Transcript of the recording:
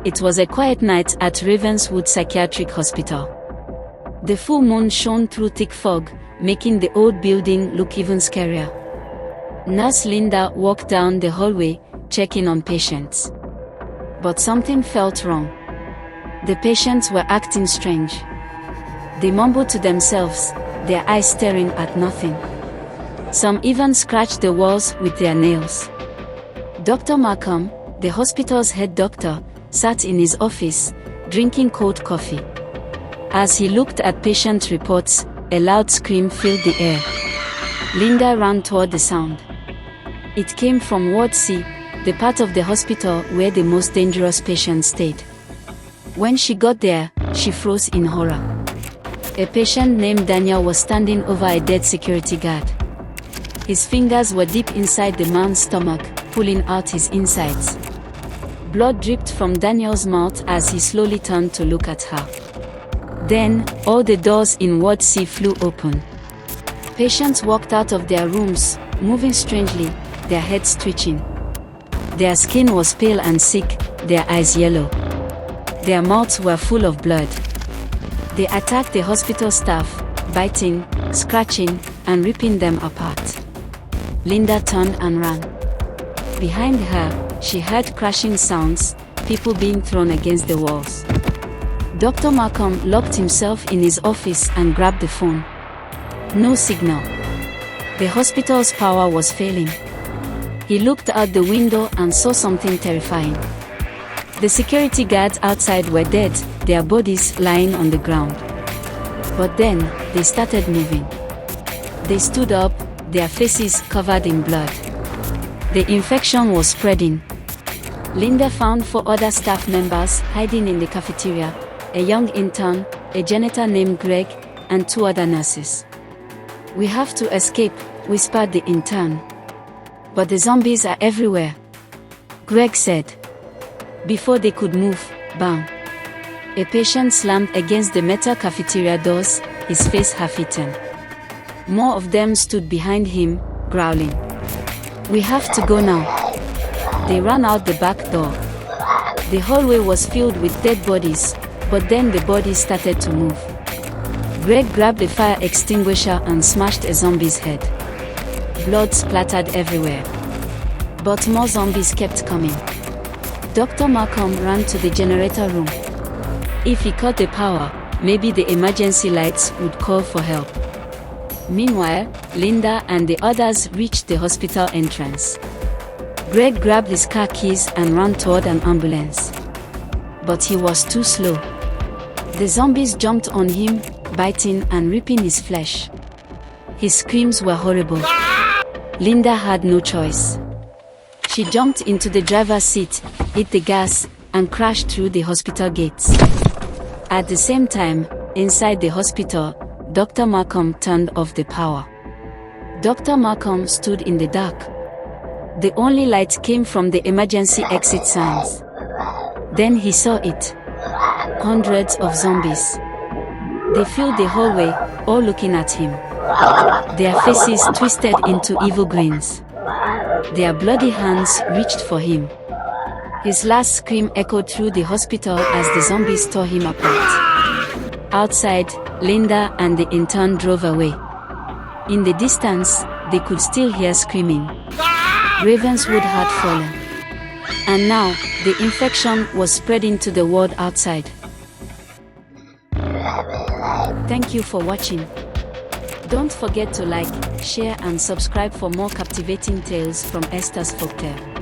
It was a quiet night at Ravenswood Psychiatric Hospital. The full moon shone through thick fog, making the old building look even scarier. Nurse Linda walked down the hallway, checking on patients. But something felt wrong. The patients were acting strange. They mumbled to themselves, their eyes staring at nothing. Some even scratched the walls with their nails. Dr. Markham, the hospital's head doctor, sat in his office, drinking cold coffee. As he looked at patient reports, a loud scream filled the air. Linda ran toward the sound. It came from Ward C, the part of the hospital where the most dangerous patients stayed. When she got there, she froze in horror. A patient named Daniel was standing over a dead security guard. His fingers were deep inside the man's stomach, pulling out his insides. Blood dripped from Daniel's mouth as he slowly turned to look at her. Then, all the doors in Ward C flew open. Patients walked out of their rooms, moving strangely, their heads twitching. Their skin was pale and sick, their eyes yellow. Their mouths were full of blood. They attacked the hospital staff, biting, scratching, and ripping them apart. Linda turned and ran. Behind her, she heard crashing sounds, people being thrown against the walls. Dr. Markham locked himself in his office and grabbed the phone. No signal. The hospital's power was failing. He looked out the window and saw something terrifying. The security guards outside were dead, their bodies lying on the ground. But then, they started moving. They stood up, their faces covered in blood. The infection was spreading. Linda found 4 other staff members hiding in the cafeteria, a young intern, a janitor named Greg, and 2 other nurses. "We have to escape," whispered the intern. "But the zombies are everywhere," Greg said. Before they could move, bang! A patient slammed against the metal cafeteria doors, his face half-eaten. More of them stood behind him, growling. "We have to go now." They ran out the back door. The hallway was filled with dead bodies, but then the bodies started to move. Greg grabbed a fire extinguisher and smashed a zombie's head. Blood splattered everywhere. But more zombies kept coming. Dr. Markham ran to the generator room. If he cut the power, maybe the emergency lights would call for help. Meanwhile, Linda and the others reached the hospital entrance. Greg grabbed his car keys and ran toward an ambulance. But he was too slow. The zombies jumped on him, biting and ripping his flesh. His screams were horrible. Linda had no choice. She jumped into the driver's seat, hit the gas, and crashed through the hospital gates. At the same time, inside the hospital, Dr. Markham turned off the power. Dr. Markham stood in the dark. The only light came from the emergency exit signs. Then he saw it. Hundreds of zombies. They filled the hallway, all looking at him. Their faces twisted into evil grins. Their bloody hands reached for him. His last scream echoed through the hospital as the zombies tore him apart. Outside, Linda and the intern drove away. In the distance, they could still hear screaming. Ravenswood had fallen. And now, the infection was spreading to the world outside. Thank you for watching. Don't forget to like, share and subscribe for more captivating tales from Esther's Folktale.